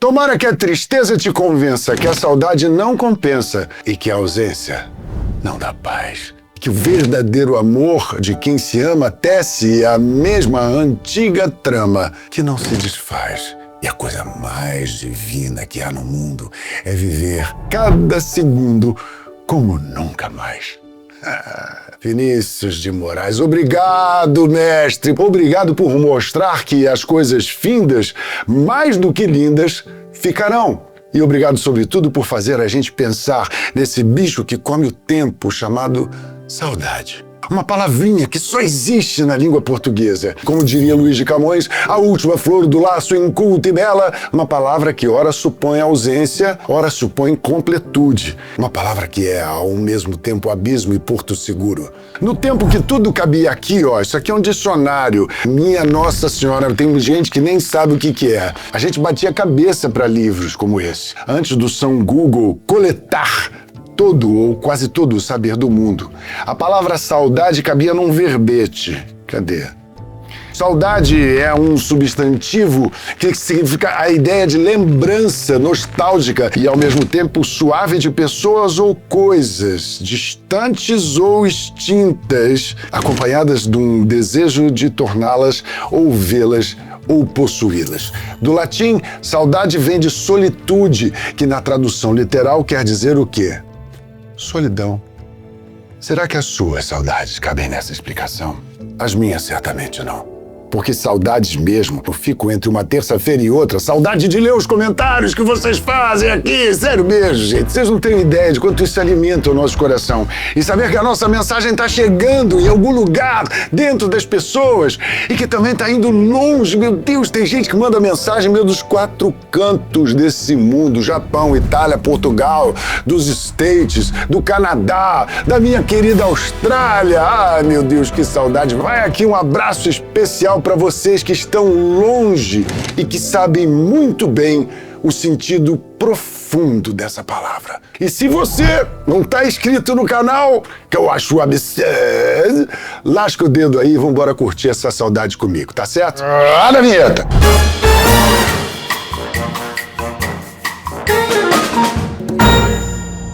Tomara que a tristeza te convença que a saudade não compensa e que a ausência não dá paz. Que o verdadeiro amor de quem se ama tece a mesma antiga trama que não se desfaz. E a coisa mais divina que há no mundo é viver cada segundo como nunca mais. Vinícius de Moraes, obrigado, mestre. Obrigado por mostrar que as coisas findas, mais do que lindas, ficarão. E obrigado, sobretudo, por fazer a gente pensar nesse bicho que come o tempo chamado saudade. Uma palavrinha que só existe na língua portuguesa. Como diria Luís de Camões, a última flor do laço inculta e bela. Uma palavra que ora supõe ausência, ora supõe completude. Uma palavra que é ao mesmo tempo abismo e porto seguro. No tempo que tudo cabia aqui, isso aqui é um dicionário. Minha Nossa Senhora, tem gente que nem sabe o que é. A gente batia a cabeça para livros como esse. Antes do São Google coletar todo ou quase todo o saber do mundo. A palavra saudade cabia num verbete. Cadê? Saudade é um substantivo que significa a ideia de lembrança nostálgica e, ao mesmo tempo, suave de pessoas ou coisas, distantes ou extintas, acompanhadas de um desejo de torná-las ou vê-las ou possuí-las. Do latim, saudade vem de solitude, que na tradução literal quer dizer o quê? Solidão. Será que as suas saudades cabem nessa explicação? As minhas certamente não. Porque saudades mesmo, eu fico entre uma terça-feira e outra, saudade de ler os comentários que vocês fazem aqui, sério mesmo, gente. Vocês não têm ideia de quanto isso alimenta o nosso coração. E saber que a nossa mensagem está chegando em algum lugar dentro das pessoas e que também está indo longe. Meu Deus, tem gente que manda mensagem dos 4 cantos desse mundo, Japão, Itália, Portugal, dos States, do Canadá, da minha querida Austrália. Ai, meu Deus, que saudade. Vai aqui um abraço especial para vocês que estão longe e que sabem muito bem o sentido profundo dessa palavra. E se você não está inscrito no canal, que eu acho absurdo, lasca o dedo aí e vambora curtir essa saudade comigo, tá certo? Roda a vinheta!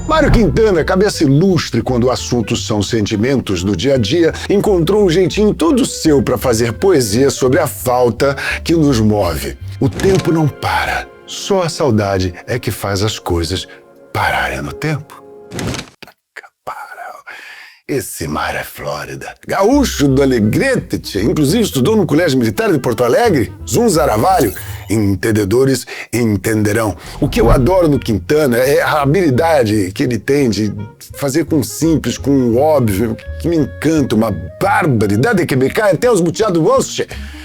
Mário Quintana, cabeça ilustre quando o assunto são sentimentos do dia a dia, encontrou um jeitinho todo seu para fazer poesia sobre a falta que nos move. O tempo não para, só a saudade é que faz as coisas pararem no tempo. Esse mar é Flórida. Gaúcho do Alegrete, inclusive estudou no Colégio Militar de Porto Alegre, Zum Zaravalho. Entendedores entenderão. O que eu adoro no Quintana é a habilidade que ele tem de fazer com o simples, com o óbvio, que me encanta, uma barbaridade que me cai até os buteados do bolso.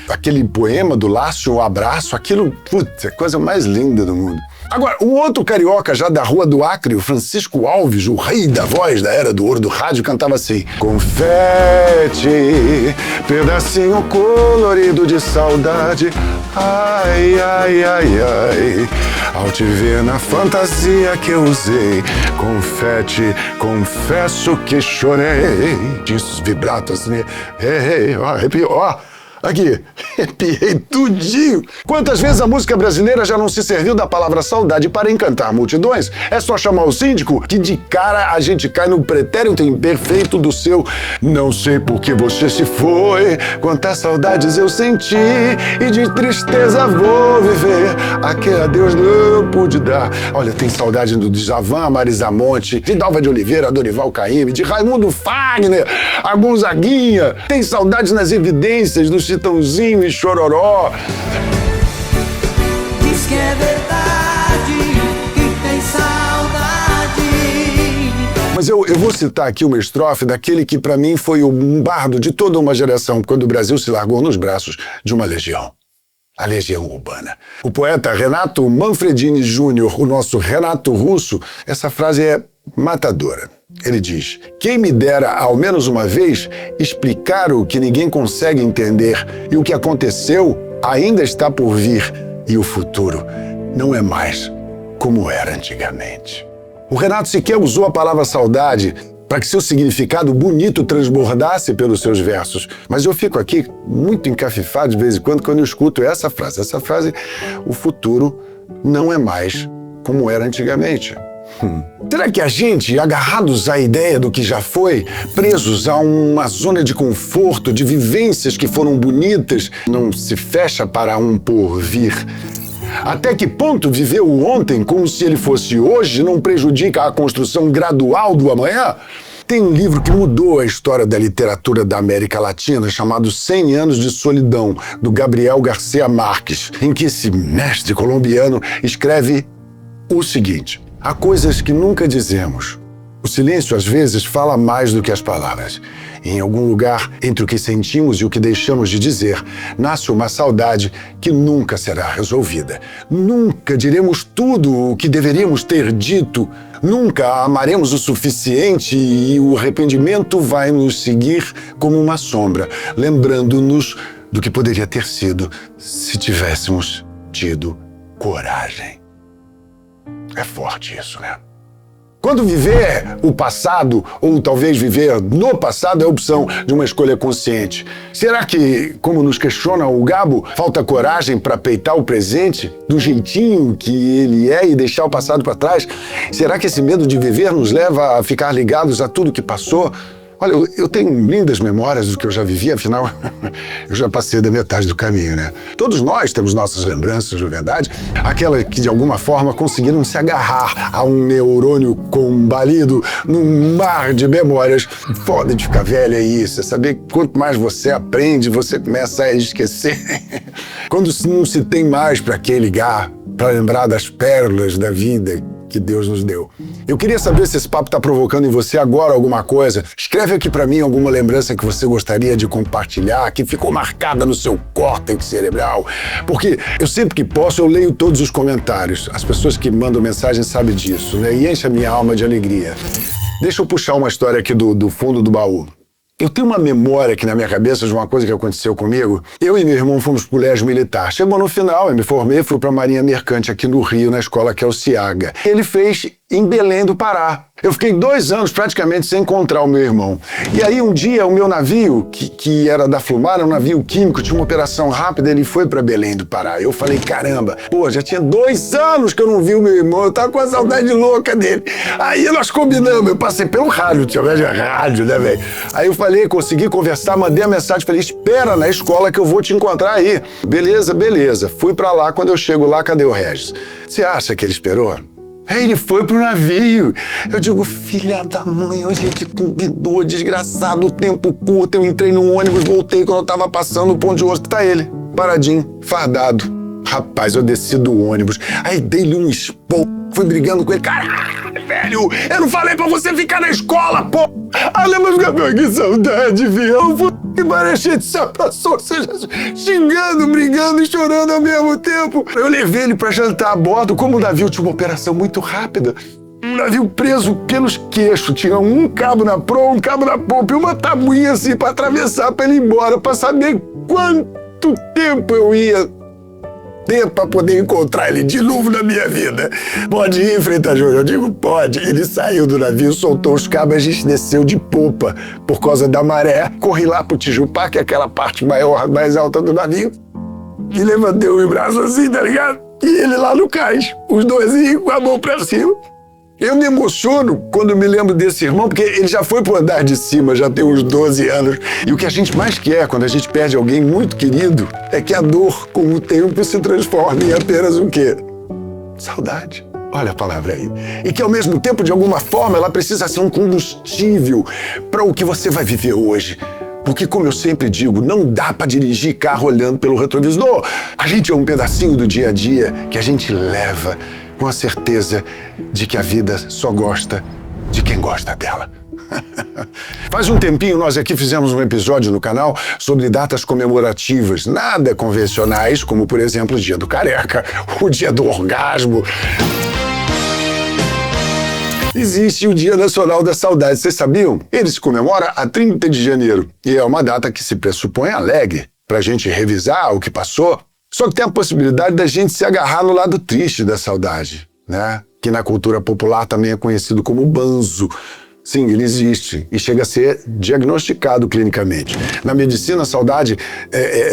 Aquele poema do Lácio, o abraço, aquilo, putz, é a coisa mais linda do mundo. Agora, um outro carioca já da Rua do Acre, o Francisco Alves, o rei da voz da Era do Ouro do rádio, cantava assim: confete, pedacinho colorido de saudade, ai, ai, ai, ai, ao te ver na fantasia que eu usei, confete, confesso que chorei. Diz vibrato assim, arrepiou, ó. Aqui, arrepiei tudinho. Quantas vezes a música brasileira já não se serviu da palavra saudade para encantar multidões? É só chamar o síndico que de cara a gente cai no pretérito imperfeito do seu não sei por que você se foi, quantas saudades eu senti e de tristeza vou viver, a que a Deus não pude dar. Olha, tem saudade do Djavan, Marisa Monte, de Dalva de Oliveira, Dorival Caymmi, de Raimundo Fagner, a Gonzaguinha. Tem saudades nas evidências do Chitãozinho e Chororó. Diz que é verdade, que tem saudade. Mas eu vou citar aqui uma estrofe daquele que para mim foi o bardo de toda uma geração, quando o Brasil se largou nos braços de uma legião. A Legião Urbana. O poeta Renato Manfredini Júnior, o nosso Renato Russo, essa frase é matadora. Ele diz: quem me dera, ao menos uma vez, explicar o que ninguém consegue entender, e o que aconteceu ainda está por vir, e o futuro não é mais como era antigamente. O Renato sequer usou a palavra saudade para que seu significado bonito transbordasse pelos seus versos. Mas eu fico aqui muito encafifado de vez em quando eu escuto essa frase. Essa frase, o futuro não é mais como era antigamente. Será que a gente, agarrados à ideia do que já foi, presos a uma zona de conforto, de vivências que foram bonitas, não se fecha para um porvir? Até que ponto viver o ontem como se ele fosse hoje não prejudica a construção gradual do amanhã? Tem um livro que mudou a história da literatura da América Latina, chamado 100 Anos de Solidão, do Gabriel Garcia Marques, em que esse mestre colombiano escreve o seguinte: há coisas que nunca dizemos. O silêncio, às vezes, fala mais do que as palavras. Em algum lugar entre o que sentimos e o que deixamos de dizer, nasce uma saudade que nunca será resolvida. Nunca diremos tudo o que deveríamos ter dito. Nunca amaremos o suficiente e o arrependimento vai nos seguir como uma sombra, lembrando-nos do que poderia ter sido se tivéssemos tido coragem. É forte isso, né? Quando viver o passado, ou talvez viver no passado, é a opção de uma escolha consciente. Será que, como nos questiona o Gabo, falta coragem para peitar o presente do jeitinho que ele é e deixar o passado para trás? Será que esse medo de viver nos leva a ficar ligados a tudo que passou? Olha, eu tenho lindas memórias do que eu já vivi, afinal, eu já passei da metade do caminho, né? Todos nós temos nossas lembranças, na verdade, aquelas que de alguma forma conseguiram se agarrar a um neurônio combalido num mar de memórias. Foda de ficar velho é isso, é saber que quanto mais você aprende, você começa a esquecer. Quando não se tem mais para quem ligar, para lembrar das pérolas da vida que Deus nos deu. Eu queria saber se esse papo está provocando em você agora alguma coisa. Escreve aqui para mim alguma lembrança que você gostaria de compartilhar, que ficou marcada no seu córtex cerebral. Porque eu sempre que posso, eu leio todos os comentários. As pessoas que mandam mensagem sabem disso, né? E enche a minha alma de alegria. Deixa eu puxar uma história aqui do fundo do baú. Eu tenho uma memória aqui na minha cabeça de uma coisa que aconteceu comigo. Eu e meu irmão fomos pro colégio militar. Chegou no final, eu me formei, fui pra Marinha Mercante aqui no Rio, na escola que é o Ciaga. Ele fez em Belém do Pará. Eu fiquei 2 anos praticamente sem encontrar o meu irmão. E aí um dia o meu navio, que era da Flumar, um navio químico, tinha uma operação rápida, ele foi pra Belém do Pará. Eu falei, caramba, pô, já tinha 2 anos que eu não vi o meu irmão, eu tava com a saudade louca dele. Aí nós combinamos, eu passei pelo rádio, tinha rádio, né, velho? Aí eu falei, consegui conversar, mandei a mensagem, falei, espera na escola que eu vou te encontrar aí. Beleza, beleza. Fui pra lá, quando eu chego lá, cadê o Regis? Você acha que ele esperou? Aí ele foi pro navio. Eu digo, filha da mãe, a gente combinou, desgraçado, o tempo curto. Eu entrei no ônibus, voltei quando eu tava passando o ponto de ônibus. Tá ele, paradinho, fardado. Rapaz, eu desci do ônibus, aí dei-lhe um esporro, fui brigando com ele. Caralho, velho, eu não falei pra você ficar na escola, pô! Ah, lembra, Gabriel, que saudade, viu? Que marechê de sapação, xingando, brigando e chorando ao mesmo tempo. Eu levei ele pra jantar a bordo, como o navio tinha uma operação muito rápida. Um navio preso pelos queixos, tinha um cabo na proa, um cabo na popa e uma tabuinha assim pra atravessar pra ele ir embora, pra saber quanto tempo eu ia ter pra poder encontrar ele de novo na minha vida. Pode ir, Freitas Júnior? Eu digo, pode. Ele saiu do navio, soltou os cabos, a gente desceu de popa por causa da maré. Corri lá pro Tijupá, que é aquela parte maior, mais alta do navio, e levantei o braço assim, tá ligado? E ele lá no cais, os dois com a mão pra cima. Eu me emociono quando me lembro desse irmão, porque ele já foi pro andar de cima, já tem uns 12 anos. E o que a gente mais quer quando a gente perde alguém muito querido é que a dor, com o tempo, se transforme em apenas o quê? Saudade. Olha a palavra aí. E que, ao mesmo tempo, de alguma forma, ela precisa ser um combustível para o que você vai viver hoje. Porque, como eu sempre digo, não dá para dirigir carro olhando pelo retrovisor. A gente é um pedacinho do dia a dia que a gente leva com a certeza de que a vida só gosta de quem gosta dela. Faz um tempinho nós aqui fizemos um episódio no canal sobre datas comemorativas, nada convencionais, como por exemplo o Dia do Careca, o Dia do Orgasmo. Existe o Dia Nacional da Saudade, vocês sabiam? Ele se comemora a 30 de janeiro e é uma data que se pressupõe alegre, pra gente revisar o que passou. Só que tem a possibilidade da gente se agarrar no lado triste da saudade, né? Que na cultura popular também é conhecido como banzo. Sim, ele existe e chega a ser diagnosticado clinicamente. Na medicina, a saudade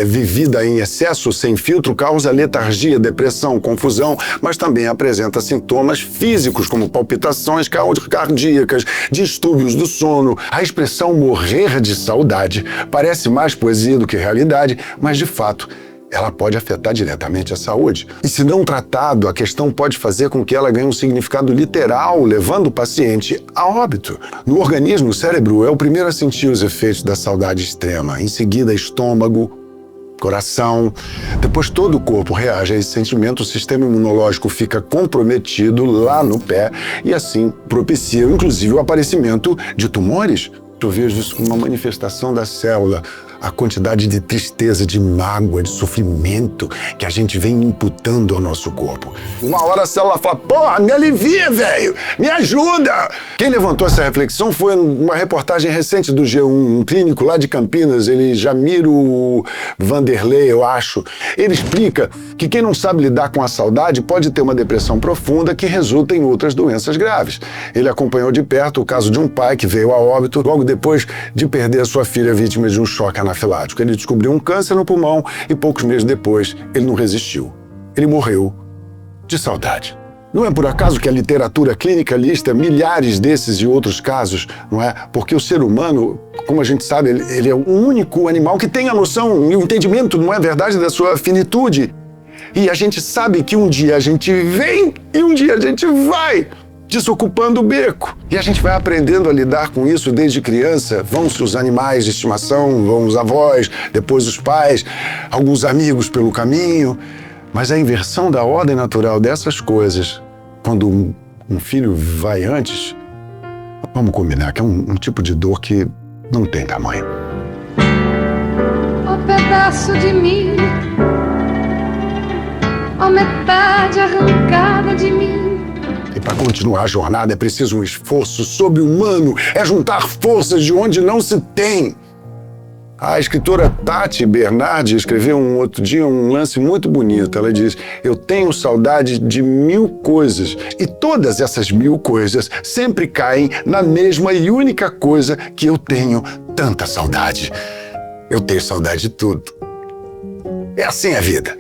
vivida em excesso, sem filtro, causa letargia, depressão, confusão, mas também apresenta sintomas físicos, como palpitações cardíacas, distúrbios do sono. A expressão morrer de saudade parece mais poesia do que realidade, mas de fato, ela pode afetar diretamente a saúde. E se não tratado, a questão pode fazer com que ela ganhe um significado literal, levando o paciente a óbito. No organismo, o cérebro é o primeiro a sentir os efeitos da saudade extrema. Em seguida, estômago, coração. Depois todo o corpo reage a esse sentimento, o sistema imunológico fica comprometido lá no pé e assim propicia, inclusive, o aparecimento de tumores. Eu vejo isso como uma manifestação da célula. A quantidade de tristeza, de mágoa, de sofrimento que a gente vem imputando ao nosso corpo. Uma hora a célula fala, porra, me alivia, velho, me ajuda! Quem levantou essa reflexão foi uma reportagem recente do G1, um clínico lá de Campinas, ele Jamiro Vanderlei, eu acho. Ele explica que quem não sabe lidar com a saudade pode ter uma depressão profunda que resulta em outras doenças graves. Ele acompanhou de perto o caso de um pai que veio a óbito logo depois de perder a sua filha vítima de um choque anafilático. Ele descobriu um câncer no pulmão e poucos meses depois ele não resistiu. Ele morreu de saudade. Não é por acaso que a literatura clínica lista milhares desses e outros casos, não é? Porque o ser humano, como a gente sabe, ele é o único animal que tem a noção e o entendimento, não é verdade, da sua finitude. E a gente sabe que um dia a gente vem e um dia a gente vai, desocupando o beco. E a gente vai aprendendo a lidar com isso desde criança. Vão-se os animais de estimação, vão os avós, depois os pais, alguns amigos pelo caminho. Mas a inversão da ordem natural dessas coisas, quando um filho vai antes, vamos combinar que é um tipo de dor que não tem tamanho. Ó pedaço de mim, ó metade arrancada de mim. E para continuar a jornada é preciso um esforço sobre-humano, é juntar forças de onde não se tem. A escritora Tati Bernardi escreveu outro dia um lance muito bonito. Ela diz, eu tenho saudade de 1000 coisas e todas essas 1000 coisas sempre caem na mesma e única coisa que eu tenho tanta saudade. Eu tenho saudade de tudo. É assim a vida.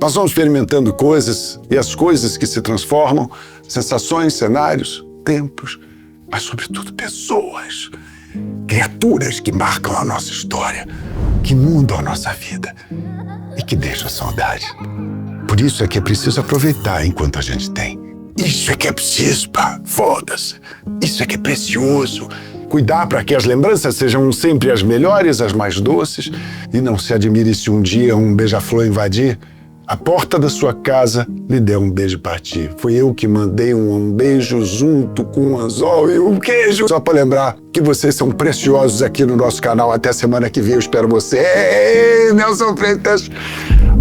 Nós vamos experimentando coisas e as coisas que se transformam, sensações, cenários, tempos, mas sobretudo pessoas. Criaturas que marcam a nossa história, que mudam a nossa vida e que deixam saudade. Por isso é que é preciso aproveitar enquanto a gente tem. Isso é que é preciso, pá. Foda-se. Isso é que é precioso. Cuidar para que as lembranças sejam sempre as melhores, as mais doces. E não se admire se um dia um beija-flor invadir a porta da sua casa, lhe der um beijo partir. Foi eu que mandei um beijo junto com um anzol e um queijo. Só para lembrar que vocês são preciosos aqui no nosso canal. Até semana que vem eu espero você. Ei, Nelson Freitas,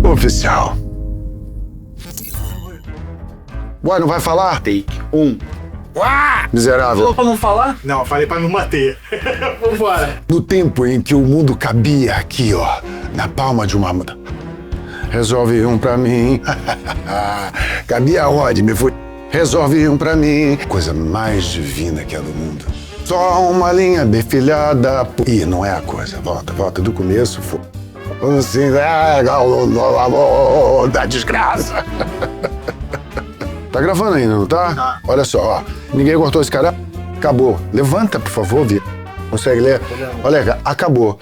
oficial. Ué, não vai falar? Take 1. Uá! Miserável. Falou pra não falar? Não, eu falei pra me bater. Vambora. No tempo em que o mundo cabia aqui, ó, na palma de uma mão. Resolve um pra mim. Cabia onde? Me fui. Resolve um pra mim. Coisa mais divina que é do mundo. Só uma linha befilhada. Ih, não é a coisa. Volta do começo. Assim, o amor da desgraça. Tá gravando ainda, não tá? Tá. Olha só, ó. Ninguém cortou esse cara. Acabou. Levanta, por favor, Vi. Consegue ler? Olha, acabou.